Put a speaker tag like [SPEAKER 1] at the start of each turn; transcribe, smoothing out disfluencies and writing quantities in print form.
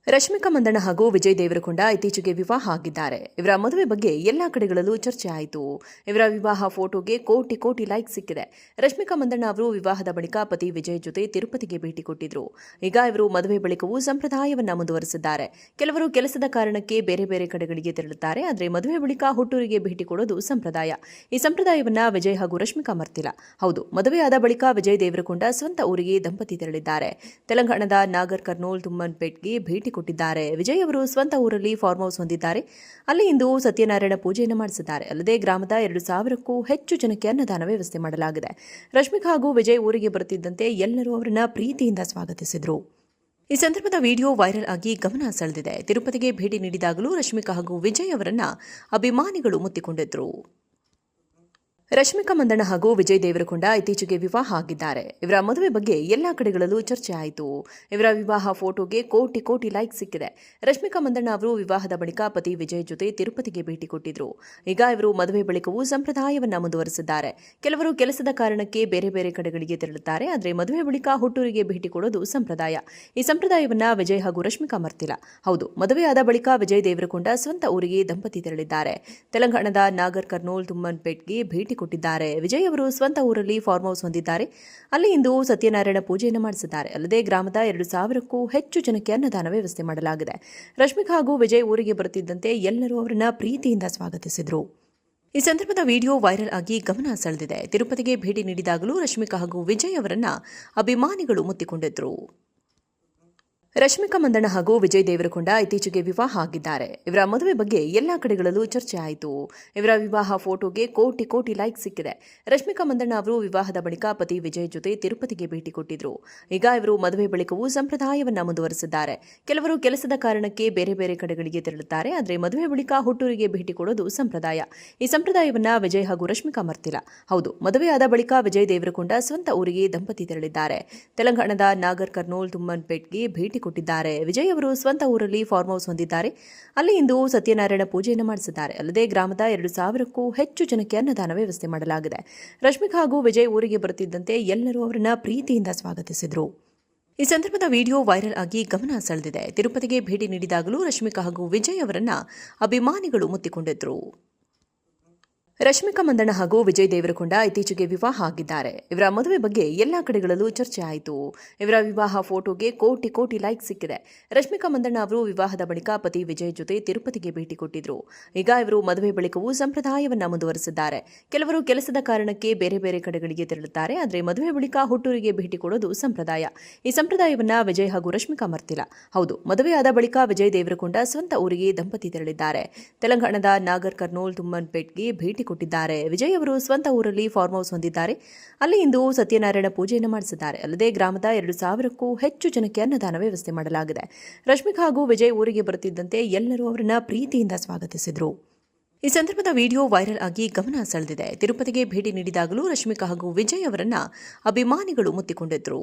[SPEAKER 1] ರಶ್ಮಿಕಾ ಮಂದಣ್ಣ ಹಾಗೂ ವಿಜಯ್ ದೇವರಕೊಂಡ ಇತ್ತೀಚೆಗೆ ವಿವಾಹ ಆಗಿದ್ದಾರೆ. ಇವರ ಮದುವೆ ಬಗ್ಗೆ ಎಲ್ಲಾ ಕಡೆಗಳಲ್ಲೂ ಚರ್ಚೆ ಆಯಿತು. ಇವರ ವಿವಾಹ ಫೋಟೋಗೆ ಕೋಟಿ ಕೋಟಿ ಲೈಕ್ ಸಿಕ್ಕಿದೆ. ರಶ್ಮಿಕಾ ಮಂದಣ್ಣ ಅವರು ವಿವಾಹದ ಬಳಿಕ ಪತಿ ವಿಜಯ್ ಜೊತೆ ತಿರುಪತಿಗೆ ಭೇಟಿ ಕೊಟ್ಟಿದ್ರು. ಈಗ ಇವರು ಮದುವೆ ಬಳಿಕವೂ ಸಂಪ್ರದಾಯವನ್ನ ಮುಂದುವರೆಸಿದ್ದಾರೆ. ಕೆಲವರು ಕೆಲಸದ ಕಾರಣಕ್ಕೆ ಬೇರೆ ಬೇರೆ ಕಡೆಗಳಿಗೆ ತೆರಳುತ್ತಾರೆ. ಆದರೆ ಮದುವೆ ಬಳಿಕ ಹುಟ್ಟೂರಿಗೆ ಭೇಟಿ ಕೊಡೋದು ಸಂಪ್ರದಾಯ. ಈ ಸಂಪ್ರದಾಯವನ್ನ ವಿಜಯ್ ಹಾಗೂ ರಶ್ಮಿಕಾ ಮರ್ತಿಲ್ಲ. ಹೌದು, ಮದುವೆಯಾದ ಬಳಿಕ ವಿಜಯ್ ದೇವರಕೊಂಡ ಸ್ವಂತ ಊರಿಗೆ ದಂಪತಿ ತೆರಳಿದ್ದಾರೆ. ತೆಲಂಗಾಣದ ನಾಗರ್ ಕರ್ನೂಲ್ ತುಮ್ಮನ್ಪೇಟ್ಗೆ ಭೇಟಿ ಕೊಟ್ಟಿದ್ದಾರೆ. ವಿಜಯ್ ಅವರು ಸ್ವಂತ ಊರಲ್ಲಿ ಫಾರ್ಮ್ ಹೌಸ್ ಹೊಂದಿದ್ದಾರೆ. ಅಲ್ಲಿ ಇಂದು ಸತ್ಯನಾರಾಯಣ ಪೂಜೆಯನ್ನು ಮಾಡಿಸಿದ್ದಾರೆ. ಅಲ್ಲದೆ ಗ್ರಾಮದ 2,000ಕ್ಕೂ ಹೆಚ್ಚು ಜನಕ್ಕೆ ಅನ್ನದಾನ ವ್ಯವಸ್ಥೆ ಮಾಡಲಾಗಿದೆ. ರಶ್ಮಿಕಾ ಹಾಗೂ ವಿಜಯ್ ಊರಿಗೆ ಬರುತ್ತಿದ್ದಂತೆ ಎಲ್ಲರೂ ಅವರನ್ನ ಪ್ರೀತಿಯಿಂದ ಸ್ವಾಗತಿಸಿದರು. ಈ ಸಂದರ್ಭದ ವಿಡಿಯೋ ವೈರಲ್ ಆಗಿ ಗಮನ ಸೆಳೆದಿದೆ. ತಿರುಪತಿಗೆ ಭೇಟಿ ನೀಡಿದಾಗಲೂ ರಶ್ಮಿಕಾ ಹಾಗೂ ವಿಜಯ್ ಅವರನ್ನ ಅಭಿಮಾನಿಗಳು ಮುತ್ತಿಕೊಂಡಿದ್ರು. ರಶ್ಮಿಕಾ ಮಂದಣ್ಣ ಹಾಗೂ ವಿಜಯ್ ದೇವರಕೊಂಡ ಇತ್ತೀಚೆಗೆ ವಿವಾಹ ಆಗಿದ್ದಾರೆ. ಇವರ ಮದುವೆ ಬಗ್ಗೆ ಎಲ್ಲಾ ಕಡೆಗಳಲ್ಲೂ ಚರ್ಚೆ ಆಯಿತು. ಇವರ ವಿವಾಹ ಫೋಟೋಗೆ ಕೋಟಿ ಕೋಟಿ ಲೈಕ್ ಸಿಕ್ಕಿದೆ. ರಶ್ಮಿಕಾ ಮಂದಣ್ಣ ಅವರು ವಿವಾಹದ ಬಳಿಕ ಪತಿ ವಿಜಯ್ ಜೊತೆ ತಿರುಪತಿಗೆ ಭೇಟಿ ಕೊಟ್ಟಿದ್ರು. ಈಗ ಇವರು ಮದುವೆ ಬಳಿಕವೂ ಸಂಪ್ರದಾಯವನ್ನ ಮುಂದುವರೆಸಿದ್ದಾರೆ. ಕೆಲವರು ಕೆಲಸದ ಕಾರಣಕ್ಕೆ ಬೇರೆ ಬೇರೆ ಕಡೆಗಳಿಗೆ ತೆರಳುತ್ತಾರೆ. ಆದರೆ ಮದುವೆ ಬಳಿಕ ಹುಟ್ಟೂರಿಗೆ ಭೇಟಿ ಕೊಡೋದು ಸಂಪ್ರದಾಯ. ಈ ಸಂಪ್ರದಾಯವನ್ನ ವಿಜಯ್ ಹಾಗೂ ರಶ್ಮಿಕಾ ಮರ್ತಿಲ್ಲ. ಹೌದು, ಮದುವೆಯಾದ ಬಳಿಕ ವಿಜಯ್ ದೇವರಕೊಂಡ ಸ್ವಂತ ಊರಿಗೆ ದಂಪತಿ ತೆರಳಿದ್ದಾರೆ. ತೆಲಂಗಾಣದ ನಾಗರ್ ಕರ್ನೂಲ್ ತುಮ್ಮನ್ಪೇಟ್ಗೆ ಭೇಟಿ ಕೊಟ್ಟಿದ್ದಾರೆ. ವಿಜಯ್ ಅವರು ಸ್ವಂತ ಊರಲ್ಲಿ ಫಾರ್ಮ್ ಹೌಸ್ ಹೊಂದಿದ್ದಾರೆ. ಅಲ್ಲಿ ಇಂದು ಸತ್ಯನಾರಾಯಣ ಪೂಜೆಯನ್ನು ಮಾಡಿಸಿದ್ದಾರೆ. ಅಲ್ಲದೆ ಗ್ರಾಮದ 2,000ಕ್ಕೂ ಹೆಚ್ಚು ಜನಕ್ಕೆ ಅನ್ನದಾನ ವ್ಯವಸ್ಥೆ ಮಾಡಲಾಗಿದೆ. ರಶ್ಮಿಕಾ ಹಾಗೂ ವಿಜಯ್ ಊರಿಗೆ ಬರುತ್ತಿದ್ದಂತೆ ಎಲ್ಲರೂ ಅವರನ್ನ ಪ್ರೀತಿಯಿಂದ ಸ್ವಾಗತಿಸಿದರು. ಈ ಸಂದರ್ಭದ ವಿಡಿಯೋ ವೈರಲ್ ಆಗಿ ಗಮನ ಸೆಳೆದಿದೆ. ತಿರುಪತಿಗೆ ಭೇಟಿ ನೀಡಿದಾಗಲೂ ರಶ್ಮಿಕಾ ಹಾಗೂ ವಿಜಯ್ ಅವರನ್ನ ಅಭಿಮಾನಿಗಳು ಮುತ್ತಿಕೊಂಡಿದ್ರು. ರಶ್ಮಿಕಾ ಮಂದಣ್ಣ ಹಾಗೂ ವಿಜಯ್ ದೇವರಕೊಂಡ ಇತ್ತೀಚೆಗೆ ವಿವಾಹ ಆಗಿದ್ದಾರೆ. ಇವರ ಮದುವೆ ಬಗ್ಗೆ ಎಲ್ಲಾ ಕಡೆಗಳಲ್ಲೂ ಚರ್ಚೆ ಆಯಿತು. ಇವರ ವಿವಾಹ ಫೋಟೋಗೆ ಕೋಟಿ ಕೋಟಿ ಲೈಕ್ ಸಿಕ್ಕಿದೆ. ರಶ್ಮಿಕಾ ಮಂದಣ್ಣ ಅವರು ವಿವಾಹದ ಬಳಿಕ ಪತಿ ವಿಜಯ್ ಜೊತೆ ತಿರುಪತಿಗೆ ಭೇಟಿ ಕೊಟ್ಟಿದ್ರು. ಈಗ ಇವರು ಮದುವೆ ಬಳಿಕವೂ ಸಂಪ್ರದಾಯವನ್ನ ಮುಂದುವರೆಸಿದ್ದಾರೆ. ಕೆಲವರು ಕೆಲಸದ ಕಾರಣಕ್ಕೆ ಬೇರೆ ಬೇರೆ ಕಡೆಗಳಿಗೆ ತೆರಳುತ್ತಾರೆ. ಆದರೆ ಮದುವೆ ಬಳಿಕ ಹುಟ್ಟೂರಿಗೆ ಭೇಟಿ ಕೊಡೋದು ಸಂಪ್ರದಾಯ. ಈ ಸಂಪ್ರದಾಯವನ್ನ ವಿಜಯ್ ಹಾಗೂ ರಶ್ಮಿಕಾ ಮರ್ತಿಲ್ಲ. ಹೌದು, ಮದುವೆಯಾದ ಬಳಿಕ ವಿಜಯ್ ದೇವರಕೊಂಡ ಸ್ವಂತ ಊರಿಗೆ ದಂಪತಿ ತೆರಳಿದ್ದಾರೆ. ತೆಲಂಗಾಣದ ನಾಗರ್ ಕರ್ನೂಲ್ ತುಮ್ಮನ್ಪೇಟ್ಗೆ ಭೇಟಿ ಕೊಟ್ಟಿದ್ದಾರೆ. ವಿಜಯ್ ಅವರು ಸ್ವಂತ ಊರಲ್ಲಿ ಫಾರ್ಮ್ ಹೌಸ್ ಹೊಂದಿದ್ದಾರೆ. ಅಲ್ಲಿ ಇಂದು ಸತ್ಯನಾರಾಯಣ ಪೂಜೆಯನ್ನು ಮಾಡಿಸಿದ್ದಾರೆ. ಅಲ್ಲದೆ ಗ್ರಾಮದ 2,000ಕ್ಕೂ ಹೆಚ್ಚು ಜನಕ್ಕೆ ಅನ್ನದಾನ ವ್ಯವಸ್ಥೆ ಮಾಡಲಾಗಿದೆ. ರಶ್ಮಿಕಾ ಹಾಗೂ ವಿಜಯ್ ಊರಿಗೆ ಬರುತ್ತಿದ್ದಂತೆ ಎಲ್ಲರೂ ಅವರನ್ನ ಪ್ರೀತಿಯಿಂದ ಸ್ವಾಗತಿಸಿದರು. ಈ ಸಂದರ್ಭದ ವಿಡಿಯೋ ವೈರಲ್ ಆಗಿ ಗಮನ ಸೆಳೆದಿದೆ. ತಿರುಪತಿಗೆ ಭೇಟಿ ನೀಡಿದಾಗಲೂ ರಶ್ಮಿಕಾ ಹಾಗೂ ವಿಜಯ್ ಅವರನ್ನ ಅಭಿಮಾನಿಗಳು ಮುತ್ತಿಕೊಂಡಿದ್ರು. ರಶ್ಮಿಕಾ ಮಂದಣ್ಣ ಹಾಗೂ ವಿಜಯ್ ದೇವರಕೊಂಡ ಇತ್ತೀಚೆಗೆ ವಿವಾಹ ಆಗಿದ್ದಾರೆ. ಇವರ ಮದುವೆ ಬಗ್ಗೆ ಎಲ್ಲಾ ಕಡೆಗಳಲ್ಲೂ ಚರ್ಚೆ ಆಯಿತು. ಇವರ ವಿವಾಹ ಫೋಟೋಗೆ ಕೋಟಿ ಕೋಟಿ ಲೈಕ್ ಸಿಕ್ಕಿದೆ. ರಶ್ಮಿಕಾ ಮಂದಣ್ಣ ಅವರು ವಿವಾಹದ ಬಳಿಕ ಪತಿ ವಿಜಯ್ ಜೊತೆ ತಿರುಪತಿಗೆ ಭೇಟಿ ಕೊಟ್ಟಿದ್ರು. ಈಗ ಇವರು ಮದುವೆ ಬಳಿಕವೂ ಸಂಪ್ರದಾಯವನ್ನ ಮುಂದುವರೆಸಿದ್ದಾರೆ. ಕೆಲವರು ಕೆಲಸದ ಕಾರಣಕ್ಕೆ ಬೇರೆ ಬೇರೆ ಕಡೆಗಳಿಗೆ ತೆರಳುತ್ತಾರೆ. ಆದರೆ ಮದುವೆ ಬಳಿಕ ಹುಟ್ಟೂರಿಗೆ ಭೇಟಿ ಕೊಡೋದು ಸಂಪ್ರದಾಯ. ಈ ಸಂಪ್ರದಾಯವನ್ನ ವಿಜಯ್ ಹಾಗೂ ರಶ್ಮಿಕಾ ಮರ್ತಿಲ್ಲ. ಹೌದು, ಮದುವೆಯಾದ ಬಳಿಕ ವಿಜಯ್ ದೇವರಕೊಂಡ ಸ್ವಂತ ಊರಲ್ಲಿ ಫಾರ್ಮ್ ಹೌಸ್ ಹೊಂದಿದ್ದಾರೆ. ರಶ್ಮಿಕಾ ಮಂದಣ್ಣ ಹಾಗೂ ವಿಜಯ್ ದೇವರಕೊಂಡ ಇತ್ತೀಚೆಗೆ ವಿವಾಹ ಆಗಿದ್ದಾರೆ. ಇವರ ಮದುವೆ ಬಗ್ಗೆ ಎಲ್ಲಾ ಕಡೆಗಳಲ್ಲೂ ಚರ್ಚೆ ಆಯಿತು. ಇವರ ವಿವಾಹ ಫೋಟೋಗೆ ಕೋಟಿ ಕೋಟಿ ಲೈಕ್ ಸಿಕ್ಕಿದೆ. ರಶ್ಮಿಕಾ ಮಂದಣ್ಣ ಅವರು ವಿವಾಹದ ಬಳಿಕ ಪತಿ ವಿಜಯ್ ಜೊತೆ ತಿರುಪತಿಗೆ ಭೇಟಿ ಕೊಟ್ಟಿದ್ರು. ಈಗ ಇವರು ಮದುವೆ ಬಳಿಕವೂ ಸಂಪ್ರದಾಯವನ್ನ ಮುಂದುವರೆಸಿದ್ದಾರೆ. ಕೆಲವರು ಕೆಲಸದ ಕಾರಣಕ್ಕೆ ಬೇರೆ ಬೇರೆ ಕಡೆಗಳಿಗೆ ತೆರಳುತ್ತಾರೆ. ಆದರೆ ಮದುವೆ ಬಳಿಕ ಹುಟ್ಟೂರಿಗೆ ಭೇಟಿ ಕೊಡೋದು ಸಂಪ್ರದಾಯ. ಈ ಸಂಪ್ರದಾಯವನ್ನ ವಿಜಯ್ ಹಾಗೂ ರಶ್ಮಿಕಾ ಮರ್ತಿಲ್ಲ. ಹೌದು, ಮದುವೆಯಾದ ಬಳಿಕ ವಿಜಯ್ ದೇವರಕೊಂಡ ಸ್ವಂತ ಊರಿಗೆ ದಂಪತಿ ತೆರಳಿದ್ದಾರೆ. ತೆಲಂಗಾಣದ ನಾಗರ್ ಕರ್ನೂಲ್ ತುಮ್ಮನ್ಪೇಟ್ಗೆ ಭೇಟಿ ಕೊಟ್ಟಿದ್ದಾರೆ. ವಿಜಯ್ ಅವರು ಸ್ವಂತ ಊರಲ್ಲಿ ಫಾರ್ಮ್ ಹೌಸ್ ಹೊಂದಿದ್ದಾರೆ. ಅಲ್ಲಿ ಇಂದು ಸತ್ಯನಾರಾಯಣ ಪೂಜೆಯನ್ನು ಮಾಡಿಸಿದ್ದಾರೆ. ಅಲ್ಲದೆ ಗ್ರಾಮದ 2,000ಕ್ಕೂ ಹೆಚ್ಚು ಜನಕ್ಕೆ ಅನ್ನದಾನ ವ್ಯವಸ್ಥೆ ಮಾಡಲಾಗಿದೆ. ರಶ್ಮಿಕಾ ಹಾಗೂ ವಿಜಯ್ ಊರಿಗೆ ಬರುತ್ತಿದ್ದಂತೆ ಎಲ್ಲರೂ ಅವರನ್ನ ಪ್ರೀತಿಯಿಂದ ಸ್ವಾಗತಿಸಿದರು. ಈ ಸಂದರ್ಭದ ವಿಡಿಯೋ ವೈರಲ್ ಆಗಿ ಗಮನ ಸೆಳೆದಿದೆ. ತಿರುಪತಿಗೆ ಭೇಟಿ ನೀಡಿದಾಗಲೂ ರಶ್ಮಿಕಾ ಹಾಗೂ ವಿಜಯ್ ಅವರನ್ನ ಅಭಿಮಾನಿಗಳು ಮುತ್ತಿಕೊಂಡಿದ್ರು.